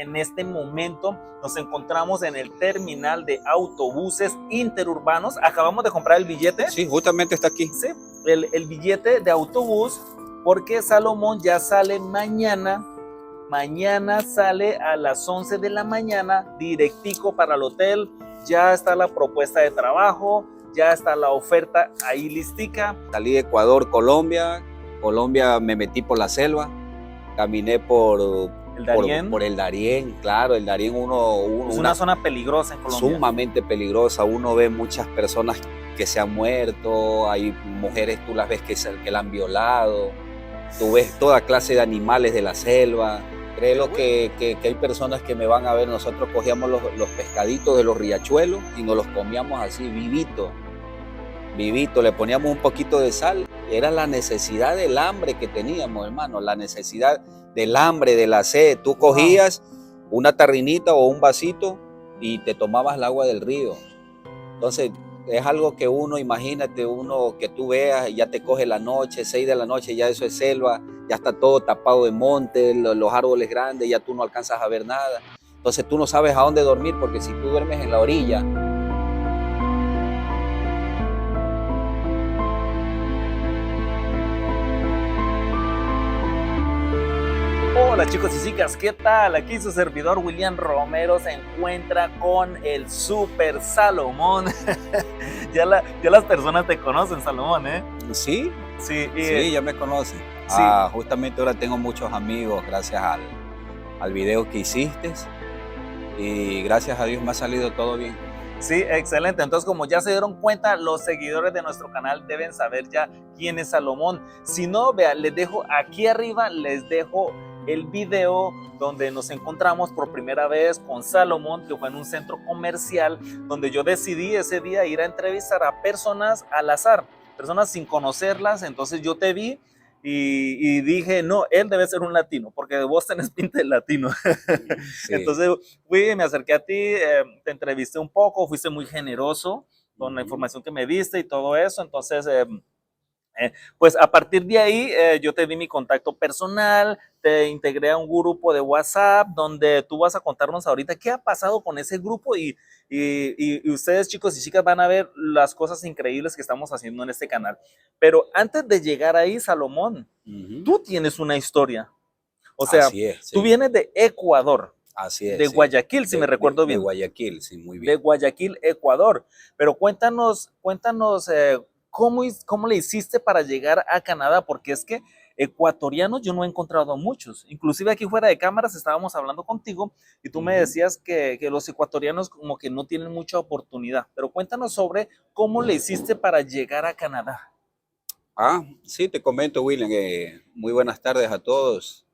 en este momento nos encontramos en el terminal de autobuses interurbanos. Acabamos de comprar el billete. Sí, justamente está aquí. Sí, el billete de autobús, porque Salomón ya sale mañana. Mañana sale a las 11 de la mañana, directico para el hotel. Ya está la propuesta de trabajo, ya está la oferta ahí listica. Salí de Ecuador, Colombia. Colombia me metí por la selva. Caminé por el Darién. Por el Darién, claro, el Darién es una zona peligrosa en Colombia. Sumamente peligrosa. Uno ve muchas personas que se han muerto, hay mujeres, tú las ves que la han violado, tú ves toda clase de animales de la selva. Creo que hay personas que me van a ver. Nosotros cogíamos los pescaditos de los riachuelos y nos los comíamos así, vivito, le poníamos un poquito de sal. Era la necesidad del hambre que teníamos, hermano, la necesidad del hambre, de la sed. Tú cogías una tarrinita o un vasito y te tomabas el agua del río. Entonces, es algo que uno, imagínate, uno que tú veas, ya te coge la noche, 6 de la noche, ya eso es selva, ya está todo tapado de monte, los árboles grandes, ya tú no alcanzas a ver nada. Entonces tú no sabes a dónde dormir, porque si tú duermes en la orilla. Hola chicos y chicas, ¿qué tal? Aquí su servidor William Romero se encuentra con el Super Salomón. ya las personas te conocen, Salomón, ¿eh? Sí, sí, ya me conocen. Sí. Justamente ahora tengo muchos amigos gracias al video que hiciste y gracias a Dios me ha salido todo bien. Sí, excelente. Entonces, como ya se dieron cuenta, los seguidores de nuestro canal deben saber ya quién es Salomón. Si no, vean, les dejo aquí arriba, les dejo el video donde nos encontramos por primera vez con Salomón, que fue en un centro comercial donde yo decidí ese día ir a entrevistar a personas al azar, personas sin conocerlas. Entonces yo te vi y dije, no, él debe ser un latino, porque vos tenés pinta de latino. Sí. Entonces me acerqué a ti, te entrevisté un poco, fuiste muy generoso con la información que me diste y todo eso. Entonces, pues a partir de ahí yo te di mi contacto personal, te integré a un grupo de WhatsApp donde tú vas a contarnos ahorita qué ha pasado con ese grupo y ustedes chicos y chicas van a ver las cosas increíbles que estamos haciendo en este canal. Pero antes de llegar ahí, Salomón, tú tienes una historia. O sea, Así es, sí. Tú vienes de Ecuador. Así es, de Guayaquil, si me recuerdo bien. De Guayaquil, sí, muy bien. De Guayaquil, Ecuador. Pero cuéntanos ¿cómo le hiciste para llegar a Canadá? Porque es que ecuatorianos yo no he encontrado muchos. Inclusive aquí fuera de cámaras estábamos hablando contigo y tú me decías que los ecuatorianos como que no tienen mucha oportunidad. Pero cuéntanos sobre cómo le hiciste para llegar a Canadá. Sí, te comento, William, muy buenas tardes a todos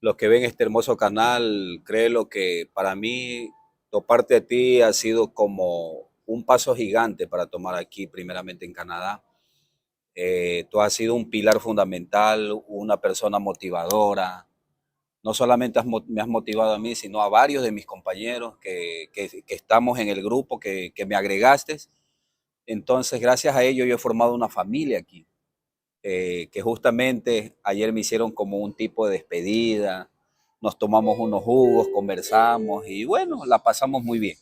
los que ven este hermoso canal. Creo que para mí, toparte a ti ha sido como un paso gigante para tomar aquí, primeramente en Canadá. Tú has sido un pilar fundamental, una persona motivadora. No solamente me has motivado a mí, sino a varios de mis compañeros que estamos en el grupo, que me agregaste. Entonces, gracias a ello, yo he formado una familia aquí. Que justamente ayer me hicieron como un tipo de despedida, nos tomamos unos jugos, conversamos y bueno, la pasamos muy bien.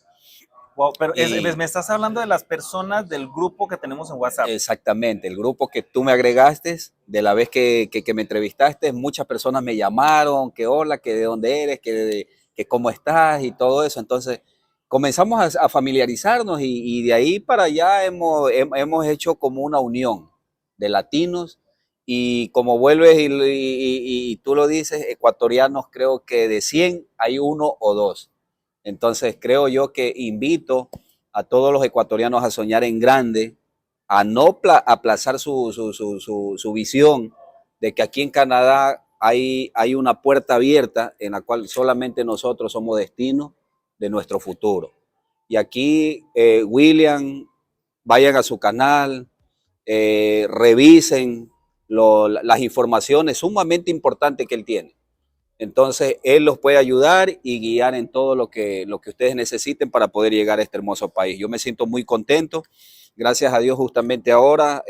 Wow, pero me estás hablando de las personas del grupo que tenemos en WhatsApp. Exactamente, el grupo que tú me agregaste, de la vez que me entrevistaste, muchas personas me llamaron, que hola, que de dónde eres, que cómo estás y todo eso. Entonces comenzamos a familiarizarnos y de ahí para allá hemos hecho como una unión de latinos y como vuelves y tú lo dices, ecuatorianos, creo que de 100 hay 1 o 2. Entonces creo yo que invito a todos los ecuatorianos a soñar en grande, a no aplazar su visión de que aquí en Canadá hay una puerta abierta en la cual solamente nosotros somos destino de nuestro futuro. Y aquí, William, vayan a su canal, revisen las informaciones sumamente importantes que él tiene. Entonces, él los puede ayudar y guiar en todo lo que ustedes necesiten para poder llegar a este hermoso país. Yo me siento muy contento. Gracias a Dios, justamente ahora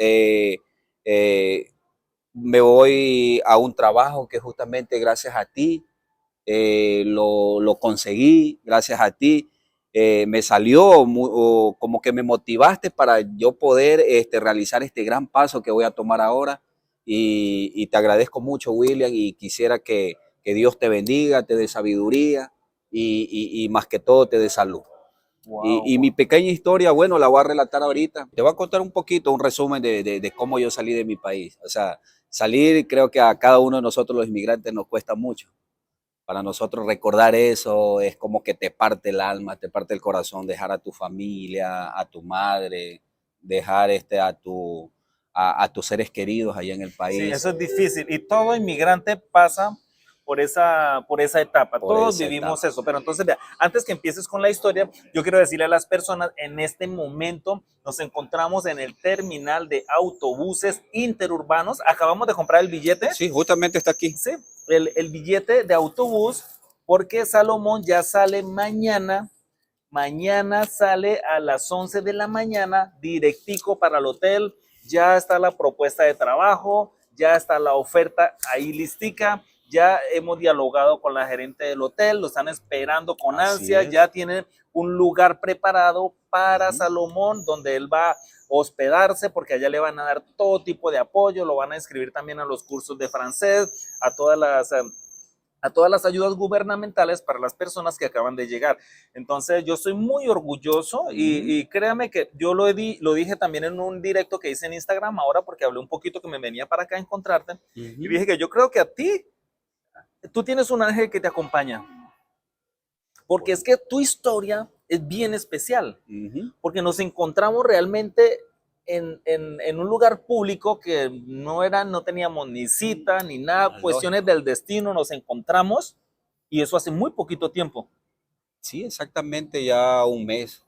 me voy a un trabajo que justamente gracias a ti lo conseguí gracias a ti. Me salió como que me motivaste para yo poder realizar este gran paso que voy a tomar ahora. Y te agradezco mucho, William, y quisiera que Dios te bendiga, te dé sabiduría y más que todo te dé salud. Wow. Y mi pequeña historia, bueno, la voy a relatar ahorita. Te voy a contar un poquito, un resumen de cómo yo salí de mi país. O sea, salir creo que a cada uno de nosotros los inmigrantes nos cuesta mucho. Para nosotros recordar eso es como que te parte el alma, te parte el corazón, dejar a tu familia, a tu madre, dejar a tus seres queridos allá en el Sí, país. eso es difícil y todo inmigrante pasa por esa etapa. Por Todos esa vivimos etapa. eso. Pero entonces, vea, antes que empieces con la historia, yo quiero decirle a las personas, en este momento nos encontramos en el terminal de autobuses interurbanos. Acabamos de comprar el billete. Sí, justamente está aquí. Sí, el billete de autobús, porque Salomón ya sale mañana. Mañana sale a las 11 de la mañana, directico para el hotel. Ya está la propuesta de trabajo, ya está la oferta ahí listica. Ya hemos dialogado con la gerente del hotel, lo están esperando con ansia. Ya tienen un lugar preparado para Salomón, donde él va a hospedarse, porque allá le van a dar todo tipo de apoyo. Lo van a inscribir también a los cursos de francés, a todas las ayudas gubernamentales para las personas que acaban de llegar. Entonces yo estoy muy orgulloso y créame que yo lo dije también en un directo que hice en Instagram ahora, porque hablé un poquito que me venía para acá a encontrarte, y dije que yo creo que a ti, tú tienes un ángel que te acompaña, porque es que tu historia es bien especial, porque nos encontramos realmente en un lugar público que no teníamos ni cita ni nada, cuestiones del destino, nos encontramos y eso hace muy poquito tiempo. Sí, exactamente, ya un mes.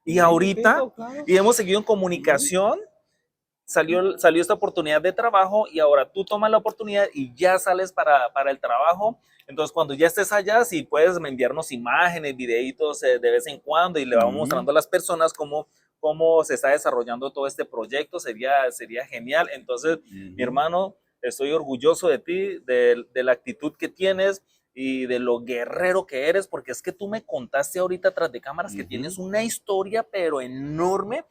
Y ahorita, y hemos seguido en comunicación, salió esta oportunidad de trabajo y ahora tú tomas la oportunidad y ya sales para el trabajo. Entonces, cuando ya estés allá, si puedes enviarnos imágenes, videitos de vez en cuando y le vamos mostrando a las personas cómo se está desarrollando todo este proyecto, sería genial. Entonces, mi hermano, estoy orgulloso de ti, de la actitud que tienes y de lo guerrero que eres, porque es que tú me contaste ahorita tras de cámaras que tienes una historia, pero enorme,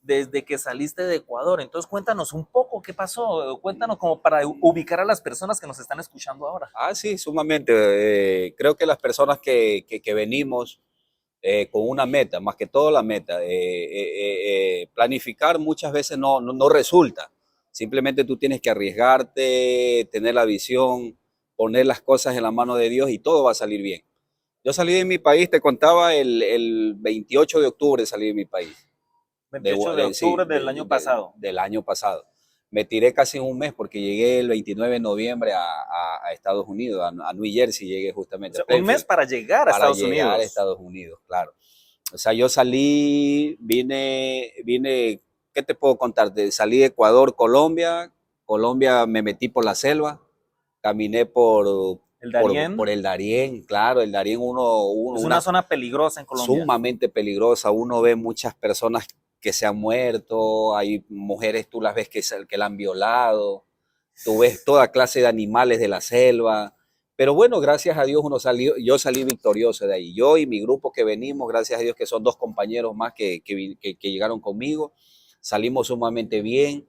desde que saliste de Ecuador. Entonces cuéntanos un poco qué pasó, cuéntanos como para ubicar a las personas que nos están escuchando ahora. Sí, sumamente. Creo que las personas que venimos con una meta, más que todo la meta, planificar muchas veces no resulta. Simplemente tú tienes que arriesgarte, tener la visión, poner las cosas en la mano de Dios y todo va a salir bien. Yo salí de mi país, te contaba, el 28 de octubre salí de mi país. 28 de octubre del año pasado. Del año pasado. Me tiré casi un mes porque llegué el 29 de noviembre a Estados Unidos, a New Jersey llegué justamente. O sea, un mes para llegar a Estados Unidos. Para llegar a Estados Unidos, claro. O sea, yo salí, vine, ¿qué te puedo contar? Salí de Ecuador, Colombia me metí por la selva, caminé por el Darién. Por el Darién, claro, el Darién es una zona peligrosa en Colombia. Sumamente peligrosa, uno ve muchas personas que se han muerto, hay mujeres, tú las ves que la han violado, tú ves toda clase de animales de la selva, pero bueno, gracias a Dios yo salí victorioso de ahí, yo y mi grupo que venimos, gracias a Dios que son 2 compañeros más que llegaron conmigo, salimos sumamente bien,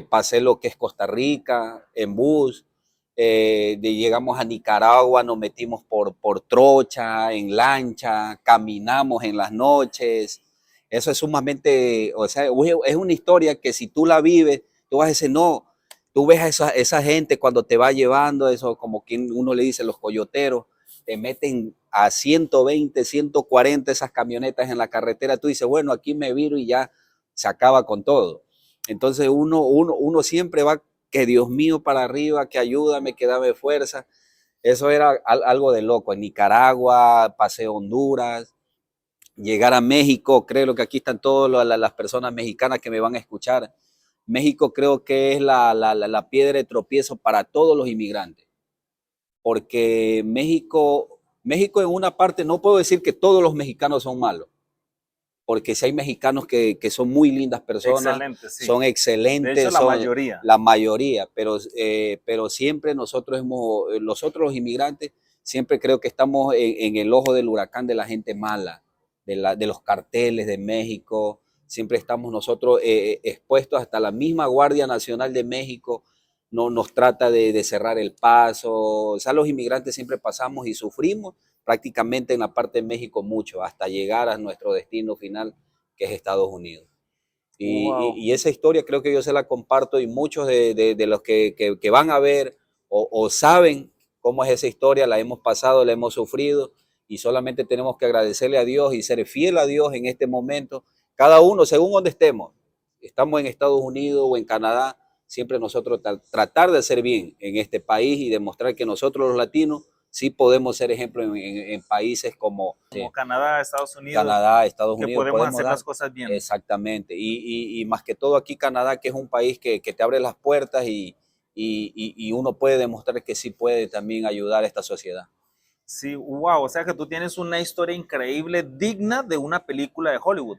pasé lo que es Costa Rica en bus, llegamos a Nicaragua, nos metimos por trocha, en lancha, caminamos en las noches. Eso es sumamente, o sea, es una historia que si tú la vives, tú vas a decir, no, tú ves a esa gente cuando te va llevando, eso como quien uno le dice, los coyoteros, te meten a 120, 140 esas camionetas en la carretera, tú dices, bueno, aquí me viro y ya se acaba con todo. Entonces uno siempre va, que Dios mío para arriba, que ayúdame, que dame fuerza. Eso era algo de loco. En Nicaragua, pasé Honduras, llegar a México, creo que aquí están todas las personas mexicanas que me van a escuchar. México creo que es la piedra de tropiezo para todos los inmigrantes, porque México en una parte, no puedo decir que todos los mexicanos son malos, porque si hay mexicanos que son muy lindas personas, son excelentes, de hecho, la mayoría, pero siempre nosotros los inmigrantes siempre creo que estamos en el ojo del huracán de la gente mala, de los carteles de México. Siempre estamos nosotros expuestos, hasta la misma Guardia Nacional de México no, nos trata de cerrar el paso. O sea, los inmigrantes siempre pasamos y sufrimos prácticamente en la parte de México mucho, hasta llegar a nuestro destino final, que es Estados Unidos. Wow. Y esa historia creo que yo se la comparto, y muchos de los que van a ver o saben cómo es esa historia, la hemos pasado, la hemos sufrido, y solamente tenemos que agradecerle a Dios y ser fiel a Dios en este momento, cada uno según donde estemos. Estamos en Estados Unidos o en Canadá, siempre nosotros tratar de hacer bien en este país y demostrar que nosotros los latinos sí podemos ser ejemplo en países como Canadá, Estados que Unidos, podemos hacer las cosas bien. Exactamente, y más que todo aquí Canadá, que es un país que te abre las puertas, y uno puede demostrar que sí puede también ayudar a esta sociedad. Sí, wow, o sea que tú tienes una historia increíble, digna de una película de Hollywood.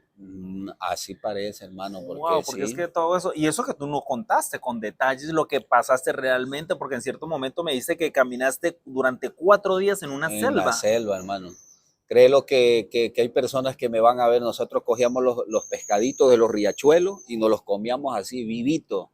Así parece, hermano, porque Wow, porque es que todo eso, y eso que tú no contaste con detalles lo que pasaste realmente, porque en cierto momento me dice que caminaste durante 4 días en una selva. En la selva, hermano. Créelo que hay personas que me van a ver, nosotros cogíamos los pescaditos de los riachuelos y nos los comíamos así, vivito,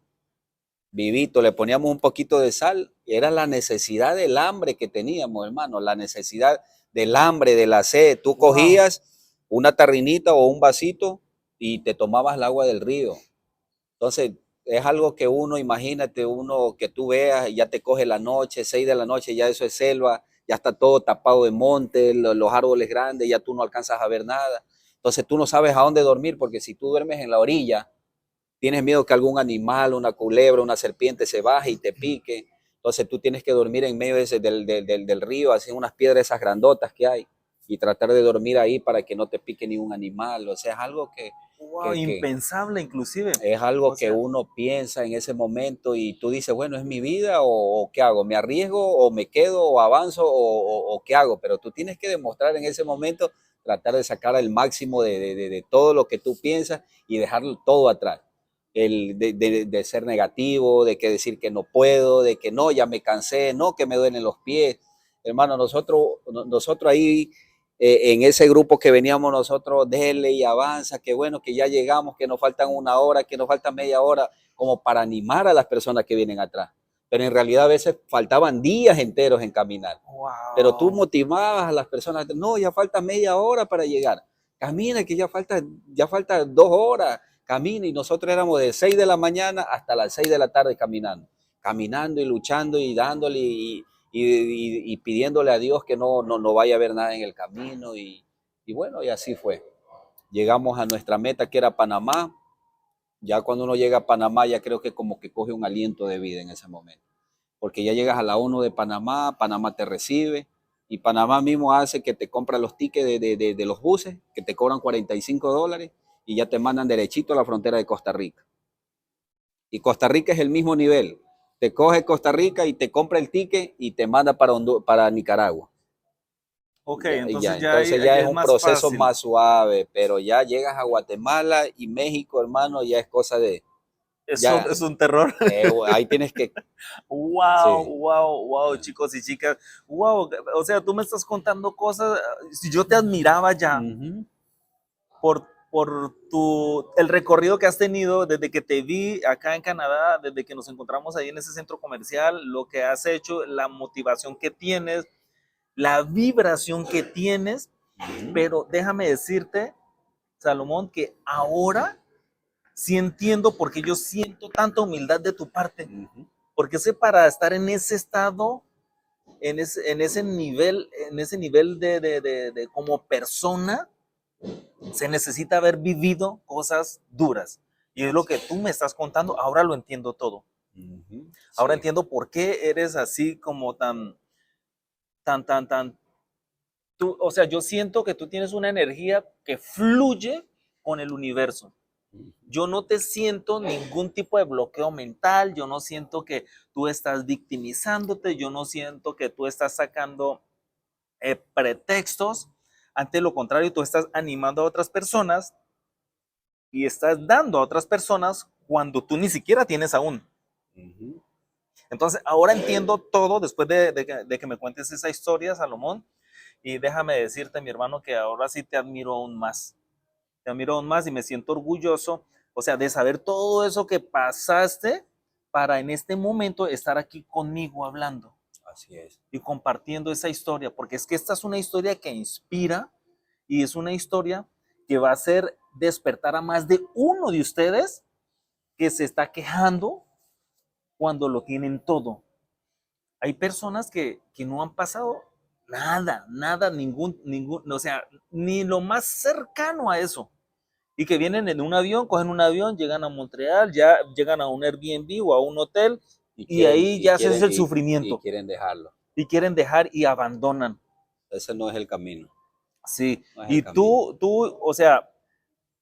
le poníamos un poquito de sal, y era la necesidad del hambre que teníamos, hermano, la necesidad del hambre, de la sed. Tú cogías una tarrinita o un vasito y te tomabas el agua del río. Entonces, es algo que uno, imagínate, uno que tú veas, ya te coge la noche, 6 de la noche, ya eso es selva, ya está todo tapado de monte, los árboles grandes, ya tú no alcanzas a ver nada. Entonces tú no sabes a dónde dormir, porque si tú duermes en la orilla, tienes miedo que algún animal, una culebra, una serpiente se baje y te pique. Entonces tú tienes que dormir en medio del río, así en unas piedras esas grandotas que hay, y tratar de dormir ahí para que no te pique ningún animal. O sea, es algo Wow, impensable inclusive. es algo que uno piensa en ese momento, y tú dices, bueno, ¿es mi vida o qué hago? ¿Me arriesgo o me quedo o avanzo o qué hago? Pero tú tienes que demostrar en ese momento, tratar de sacar el máximo de todo lo que tú piensas y dejarlo todo atrás. De ser negativo, de que decir que no puedo, de que no, ya me cansé, no, que me duelen los pies. Hermano, nosotros ahí en ese grupo que veníamos nosotros, dele y avanza, que bueno, que ya llegamos, que nos faltan 1 hora, que nos falta media hora, como para animar a las personas que vienen atrás. Pero en realidad a veces faltaban días enteros en caminar. Wow. Pero tú motivabas a las personas, no, ya falta media hora para llegar. Camina, que ya falta 2 horas, camina. Y nosotros éramos de 6 de la mañana hasta las 6 de la tarde caminando y luchando y dándole y pidiéndole a Dios que no vaya a haber nada en el camino, y bueno, y así fue. Llegamos a nuestra meta, que era Panamá. Ya cuando uno llega a Panamá, ya creo que como que coge un aliento de vida en ese momento, porque ya llegas a la ONU de Panamá, Panamá te recibe, y Panamá mismo hace que te compra los tickets de los buses, que te cobran $45, y ya te mandan derechito a la frontera de Costa Rica. Y Costa Rica es el mismo nivel. Te coge Costa Rica y te compra el ticket y te manda para Nicaragua. Ok, entonces ya es un proceso más suave, pero ya llegas a Guatemala y México, hermano, ya es cosa de... Es un terror. Ahí tienes que... Wow, sí. Wow, chicos y chicas. Wow, o sea, tú me estás contando cosas. Si yo te admiraba ya por el recorrido que has tenido desde que te vi acá en Canadá, desde que nos encontramos ahí en ese centro comercial, lo que has hecho, la motivación que tienes, la vibración que tienes. Pero déjame decirte, Salomón, que ahora sí entiendo por qué yo siento tanta humildad de tu parte. Porque sé, para estar en ese estado, en ese nivel de como persona, se necesita haber vivido cosas duras. Y es lo que tú me estás contando, ahora lo entiendo todo. Ahora entiendo por qué eres así como tan, tú, o sea, yo siento que tú tienes una energía que fluye con el universo. Yo no te siento ningún tipo de bloqueo mental, yo no siento que tú estás victimizándote, yo no siento que tú estás sacando pretextos. Ante lo contrario, tú estás animando a otras personas y estás dando a otras personas cuando tú ni siquiera tienes aún. Entonces, ahora entiendo todo después de que me cuentes esa historia, Salomón. Y déjame decirte, mi hermano, que ahora sí te admiro aún más. Te admiro aún más y me siento orgulloso, o sea, de saber todo eso que pasaste para en este momento estar aquí conmigo hablando Así es. y compartiendo esa historia, porque es que esta es una historia que inspira y es una historia que va a hacer despertar a más de uno de ustedes que se está quejando cuando lo tienen todo. Hay personas que no han pasado nada, ningún, o sea, ni lo más cercano a eso. Y que vienen en un avión, cogen un avión, llegan a Montreal, ya llegan a un Airbnb o a un hotel y ahí ya ese es el y sufrimiento. quieren dejarlo. Y quieren dejar y abandonan. Ese no es el camino. Sí. No es el Y camino. o sea,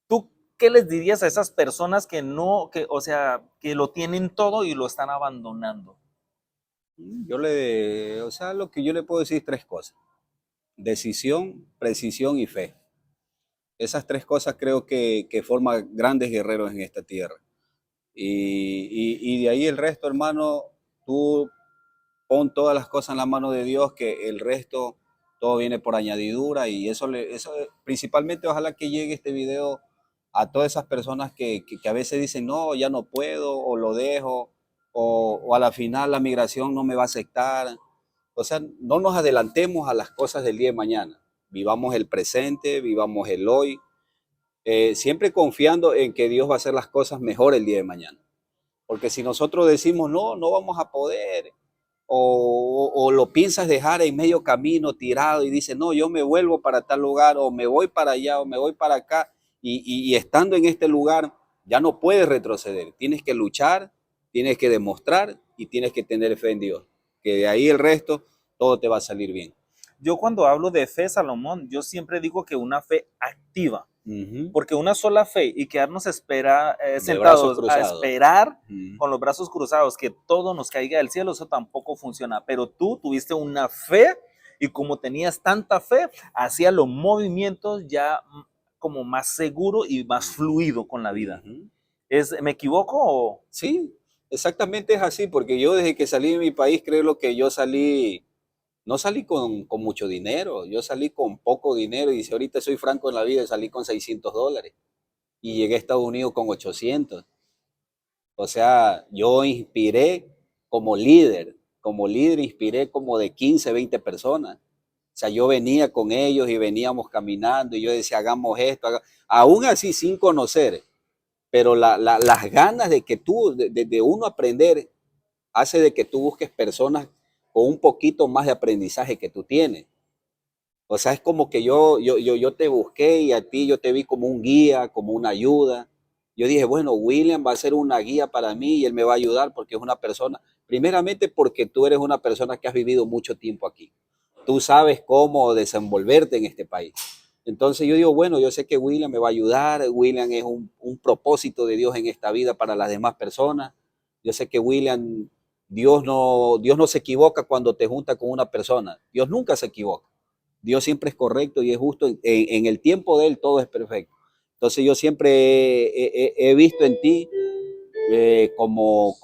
¿tú qué les dirías a esas personas que no, o sea, que lo tienen todo y lo están abandonando? O sea, lo que yo le puedo decir es tres cosas: decisión, precisión y fe. Esas tres cosas creo que forman grandes guerreros en esta tierra. Y de ahí el resto, hermano, tú pon todas las cosas en la mano de Dios, que el resto todo viene por añadidura. Y eso principalmente, ojalá que llegue este video a todas esas personas que a veces dicen, no, ya no puedo, o lo dejo, o a la final la migración no me va a aceptar. O sea, no nos adelantemos a las cosas del día de mañana. Vivamos el presente, vivamos el hoy, siempre confiando en que Dios va a hacer las cosas mejor el día de mañana. Porque si nosotros decimos, no, no vamos a poder, o lo piensas dejar en medio camino tirado y dices, no, yo me vuelvo para tal lugar, o me voy para allá, o me voy para acá, y estando en este lugar, ya no puedes retroceder. Tienes que luchar, tienes que demostrar y tienes que tener fe en Dios. Que de ahí el resto, todo te va a salir bien. Yo cuando hablo de fe, Salomón, yo siempre digo que una fe activa. Porque una sola fe y quedarnos sentados a esperar con los brazos cruzados que todo nos caiga del cielo, eso tampoco funciona. Pero tú tuviste una fe y como tenías tanta fe, hacía los movimientos ya como más seguro y más fluido con la vida. ¿Me equivoco? O? Sí, exactamente es así, porque yo desde que salí de mi país, creo que yo salí, no salí con mucho dinero, yo salí con poco dinero, y si ahorita soy franco en la vida, salí con $600 y llegué a Estados Unidos con 800. O sea, yo inspiré como líder inspiré como de 15, 20 personas. O sea, yo venía con ellos y veníamos caminando y yo decía, hagamos esto, aún así sin conocer, pero las ganas de que tú, de uno aprender, hace de que tú busques personas con un poquito más de aprendizaje que tú tienes. O sea, es como que yo te busqué y a ti yo te vi como un guía, como una ayuda. Yo dije, bueno, William va a ser una guía para mí y él me va a ayudar porque es una persona, primeramente porque tú eres una persona que has vivido mucho tiempo aquí. Tú sabes cómo desenvolverte en este país. Entonces yo digo, bueno, yo sé que William me va a ayudar. William es un propósito de Dios en esta vida para las demás personas. Yo sé que William, Dios no se equivoca cuando te junta con una persona. Dios nunca se equivoca. Dios siempre es correcto y es justo. En el tiempo de Él todo es perfecto. Entonces yo siempre he visto en ti como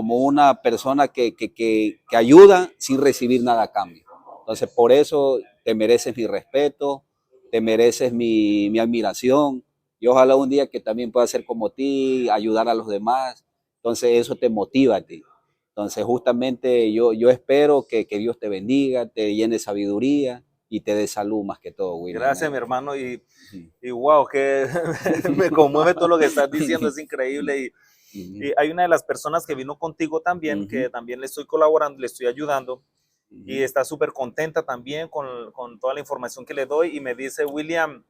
una persona que ayuda sin recibir nada a cambio. Entonces por eso te mereces mi respeto, te mereces mi admiración, y ojalá un día que también pueda ser como ti, ayudar a los demás. Entonces eso te motiva a ti. Entonces justamente yo espero que Dios te bendiga, te llene de sabiduría y te dé salud más que todo, William. Gracias, mi hermano, y wow, que me conmueve todo lo que estás diciendo, es increíble. Y hay una de las personas que vino contigo también, que también le estoy colaborando, le estoy ayudando, y está súper contenta también con toda la información que le doy, y me dice, William,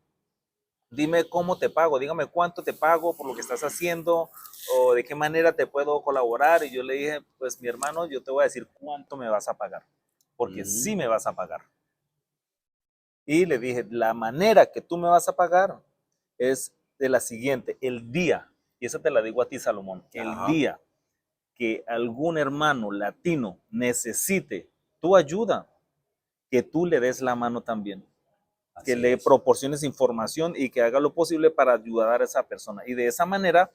dime cómo te pago, dígame cuánto te pago por lo que estás haciendo, o de qué manera te puedo colaborar. Y yo le dije, pues mi hermano, yo te voy a decir cuánto me vas a pagar, porque sí me vas a pagar. Y le dije, la manera que tú me vas a pagar es de la siguiente: el día, y eso te la digo a ti, Salomón, el día que algún hermano latino necesite tu ayuda, que tú le des la mano también, que le proporciones información y que haga lo posible para ayudar a esa persona. Y de esa manera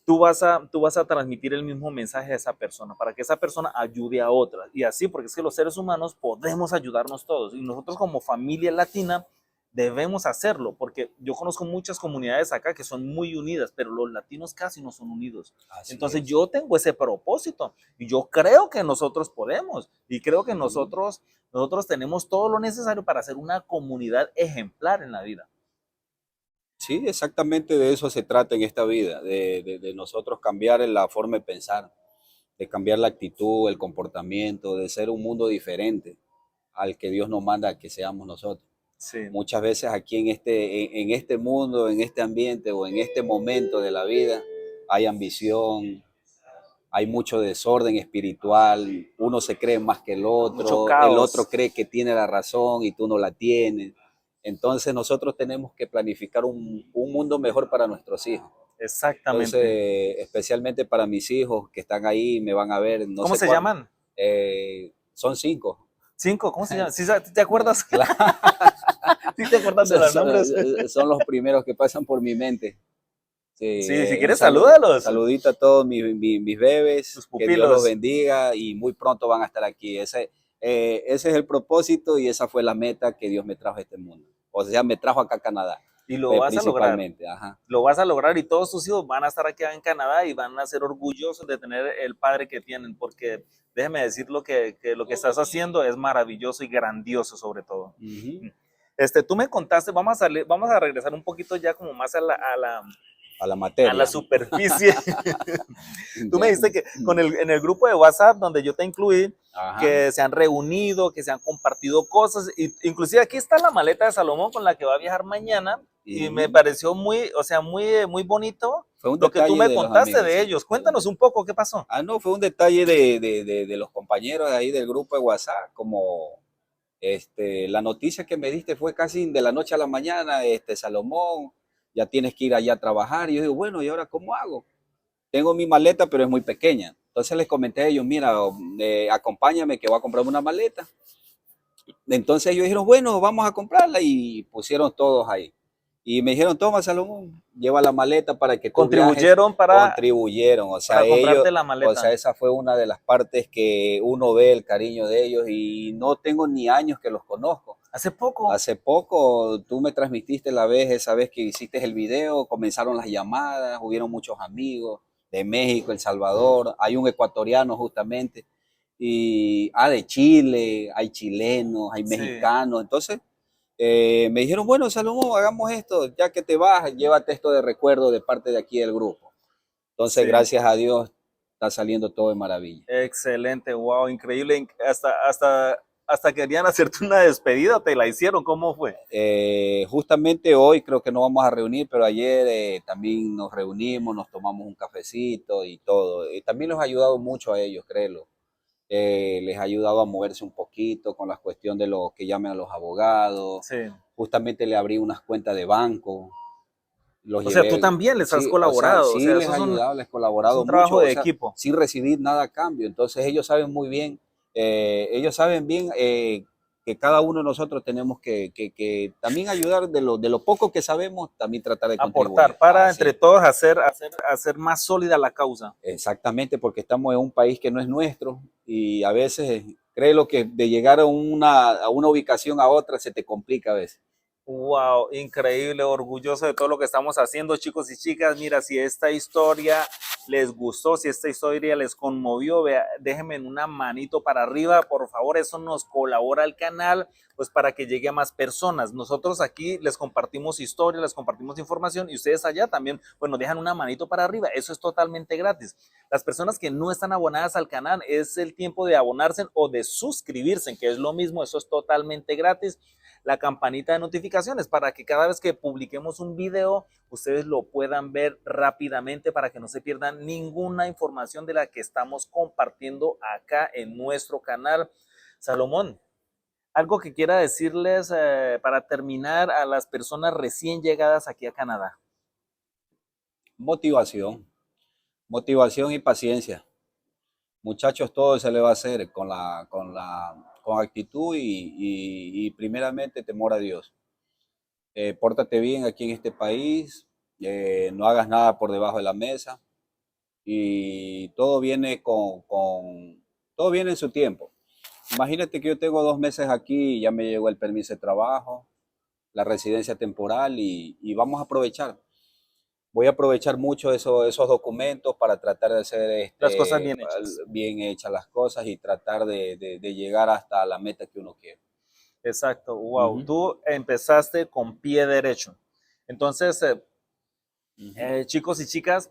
tú vas a transmitir el mismo mensaje a esa persona, para que esa persona ayude a otras. Y así, porque es que los seres humanos podemos ayudarnos todos. Y nosotros como familia latina debemos hacerlo, porque yo conozco muchas comunidades acá que son muy unidas, pero los latinos casi no son unidos. Así Entonces es. yo tengo ese propósito y yo creo que nosotros podemos y creo que nosotros tenemos todo lo necesario para ser una comunidad ejemplar en la vida. Sí, exactamente de eso se trata en esta vida, de nosotros cambiar la forma de pensar, de cambiar la actitud, el comportamiento, de ser un mundo diferente al que Dios nos manda que seamos nosotros. Sí, Muchas veces aquí en este mundo, en este ambiente o en este momento de la vida hay ambición, hay mucho desorden espiritual, uno se cree más que mucho el otro caos. cree que tiene la razón y tú no la tienes. Entonces nosotros tenemos que planificar un mundo mejor para nuestros hijos. Exactamente. Entonces, especialmente para mis hijos que están ahí, me van a ver, no ¿Cómo sé se cuándo. llaman? Son 5. Cinco, ¿cómo se llaman? ¿Sí, te acuerdas? Claro, ¿Sí te acuerdas de los nombres? son los primeros que pasan por mi mente. Sí, Sí, si quieres, saludo, salúdalos, saludito a todos mis bebés, tus que Dios los pupilos. bendiga y muy pronto van a estar aquí. Ese es el propósito y esa fue la meta que Dios me trajo a este mundo. O sea, me trajo acá a Canadá, Y lo vas a lograr. principalmente. Ajá. Lo vas a lograr y todos tus hijos van a estar aquí en Canadá y van a ser orgullosos de tener el padre que tienen, porque déjeme decir que lo que estás haciendo es maravilloso y grandioso sobre todo. Ujú. Tú me contaste, vamos a regresar un poquito ya como más A la a la materia. superficie. Tú me Ya. dijiste que en el grupo de WhatsApp donde yo te incluí, Ajá. que se han reunido, que se han compartido cosas, y inclusive aquí está la maleta de Salomón con la que va a viajar mañana, y me Ujú. pareció muy, o sea, muy bonito Fue un lo que tú detalle me de los contaste amigos, de sí. ellos. Cuéntanos un poco, ¿qué pasó? No, fue un detalle de los compañeros de ahí del grupo de WhatsApp, como la noticia que me diste fue casi de la noche a la mañana, Salomón, ya tienes que ir allá a trabajar. Y yo digo, bueno, ¿y ahora cómo hago? Tengo mi maleta, pero es muy pequeña. Entonces les comenté a ellos, mira, acompáñame que voy a comprarme una maleta. Entonces ellos dijeron, bueno, vamos a comprarla y pusieron todos ahí. Y me dijeron, toma, Salomón, lleva la maleta para que tú viajes. Contribuyeron Contribuyeron, o sea, para ellos, comprarte la o sea, maleta. esa fue una de las partes que uno ve el cariño de ellos y no tengo ni años que los conozco. Hace poco. Hace poco tú me transmitiste esa vez que hiciste el video, comenzaron las llamadas, hubieron muchos amigos de México, El Salvador, hay un ecuatoriano justamente, y de Chile, hay chilenos, hay Sí, mexicanos. Entonces me dijeron, bueno, Salomón, hagamos esto, ya que te vas, llévate esto de recuerdo de parte de aquí del grupo. Entonces, sí. gracias a Dios, está saliendo todo de maravilla. Excelente, wow, increíble. Hasta querían hacerte una despedida, te la hicieron, ¿cómo fue? Justamente hoy creo que no vamos a reunir, pero ayer también nos reunimos, nos tomamos un cafecito y todo. Y también los ha ayudado mucho a ellos, créelo. Les ha ayudado a moverse un poquito con la cuestión de lo que llaman a los abogados. Sí. Justamente le abrí unas cuentas de banco, los O sea, tú llevé, también les has sí, o sea, colaborado, o sí sea, les ha ayudado, les he es colaborado un trabajo mucho, o de sea, equipo. sin recibir nada a cambio. Entonces ellos saben muy bien, ellos saben bien que cada uno de nosotros tenemos que también ayudar de lo poco que sabemos, también tratar de Aportar contribuir. para entre Así, todos hacer más sólida la causa. exactamente, porque estamos en un país que no es nuestro y a veces, créelo que de llegar a una ubicación a otra se te complica a veces. Wow, increíble, orgulloso de todo lo que estamos haciendo, chicos y chicas. Mira, si esta historia les gustó, si esta historia les conmovió, vea, déjenme en una manito para arriba, por favor, eso nos colabora al canal, pues para que llegue a más personas. Nosotros aquí les compartimos historia, les compartimos información y ustedes allá también, pues nos dejan una manito para arriba, eso es totalmente gratis. Las personas que no están abonadas al canal, es el tiempo de abonarse o de suscribirse, que es lo mismo, eso es totalmente gratis. La campanita de notificaciones para que cada vez que publiquemos un video ustedes lo puedan ver rápidamente para que no se pierdan ninguna información de la que estamos compartiendo acá en nuestro canal. Salomón, algo que quiera decirles para terminar a las personas recién llegadas aquí a Canadá. Motivación, motivación y paciencia. Muchachos, todo se le va a hacer con actitud y primeramente temor a Dios. Pórtate bien aquí en este país, no hagas nada por debajo de la mesa, y todo viene todo viene en su tiempo. Imagínate que yo tengo 2 meses aquí y ya me llegó el permiso de trabajo, la residencia temporal y vamos a aprovechar. Voy a aprovechar mucho esos documentos para tratar de hacer Las cosas bien hechas. bien hechas las cosas y tratar de llegar hasta la meta que uno quiere. Exacto, wow. Ujú, Tú empezaste con pie derecho. Entonces, ujú. chicos y chicas,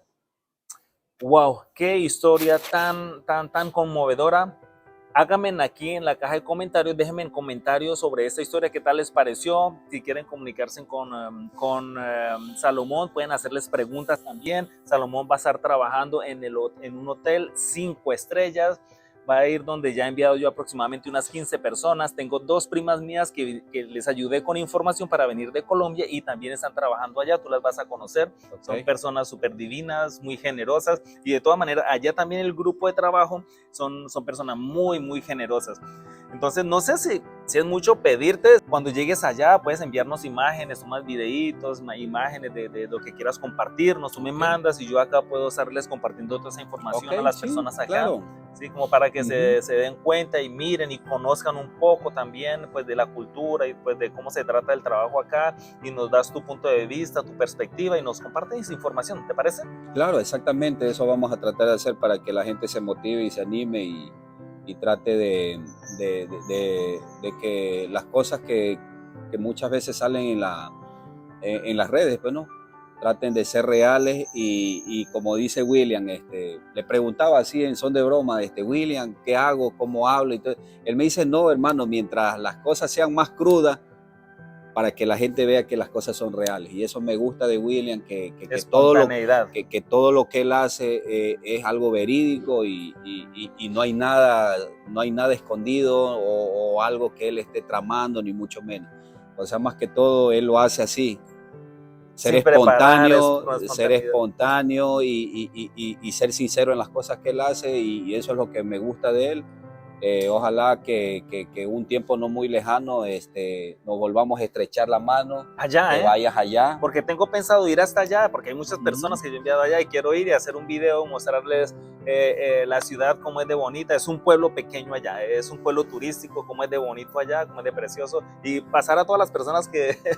wow, qué historia tan conmovedora. Háganme aquí en la caja de comentarios, déjenme en comentarios sobre esta historia, qué tal les pareció. Si quieren comunicarse con Salomón, pueden hacerles preguntas también. Salomón va a estar trabajando en un hotel 5 estrellas. Va a ir donde ya he enviado yo aproximadamente unas 15 personas. Tengo 2 primas mías que les ayudé con información para venir de Colombia y también están trabajando allá. Tú las vas a conocer. Son Ok. personas súper divinas, muy generosas. Y de todas maneras, allá también el grupo de trabajo son personas muy generosas. Entonces, no sé si es mucho pedirte, cuando llegues allá puedes enviarnos imágenes o más videitos, imágenes de lo que quieras compartirnos, tú me Ok, mandas y yo acá puedo estarles compartiendo toda esa información ok, a las sí, personas acá, claro. ¿sí? Como para que Ujú. se den cuenta y miren y conozcan un poco también pues de la cultura y pues de cómo se trata el trabajo acá y nos das tu punto de vista, tu perspectiva y nos compartes esa información, ¿te parece? Claro, exactamente, eso vamos a tratar de hacer para que la gente se motive y se anime y trate de que las cosas que muchas veces salen en las redes, pues, ¿no? Traten de ser reales y como dice William, le preguntaba así en son de broma, William, ¿qué hago? ¿Cómo hablo? Y todo. Él me dice, no, hermano, mientras las cosas sean más crudas, para que la gente vea que las cosas son reales. Y eso me gusta de William, Espontaneidad. que todo lo que él hace es algo verídico y no hay nada escondido o algo que él esté tramando, ni mucho menos. O sea, más que todo, él lo hace así. Sin preparar, es con Ser espontaneidad. espontáneo y ser sincero en las cosas que él hace y eso es lo que me gusta de él. Ojalá que un tiempo no muy lejano nos volvamos a estrechar la mano, Allá, que vayas allá. porque tengo pensado ir hasta allá, porque hay muchas Ujú. personas que yo he enviado allá y quiero ir y hacer un video, mostrarles la ciudad, cómo es de bonita. Es un pueblo pequeño allá, es un pueblo turístico, cómo es de bonito allá, cómo es de precioso, y pasar a todas las personas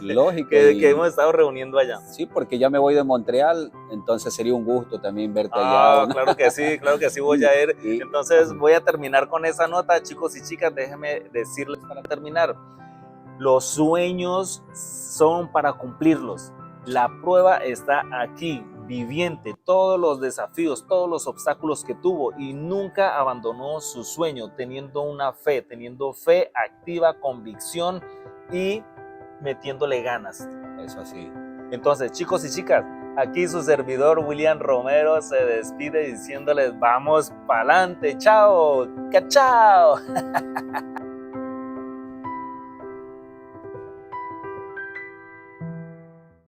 Lógico, que hemos estado reuniendo allá. sí, porque ya me voy de Montreal, entonces sería un gusto también verte allá. ¿No? Claro que sí voy a ir. Entonces Ajá. voy a terminar con esa nota, chicos y chicas, déjenme decirles para terminar. Los sueños son para cumplirlos. La prueba está aquí, viviente, todos los desafíos, todos los obstáculos que tuvo y nunca abandonó su sueño, teniendo fe activa, convicción y metiéndole ganas. Eso así. Entonces, chicos y chicas, aquí su servidor William Romero se despide diciéndoles vamos pa'lante, chao, ¡cachao!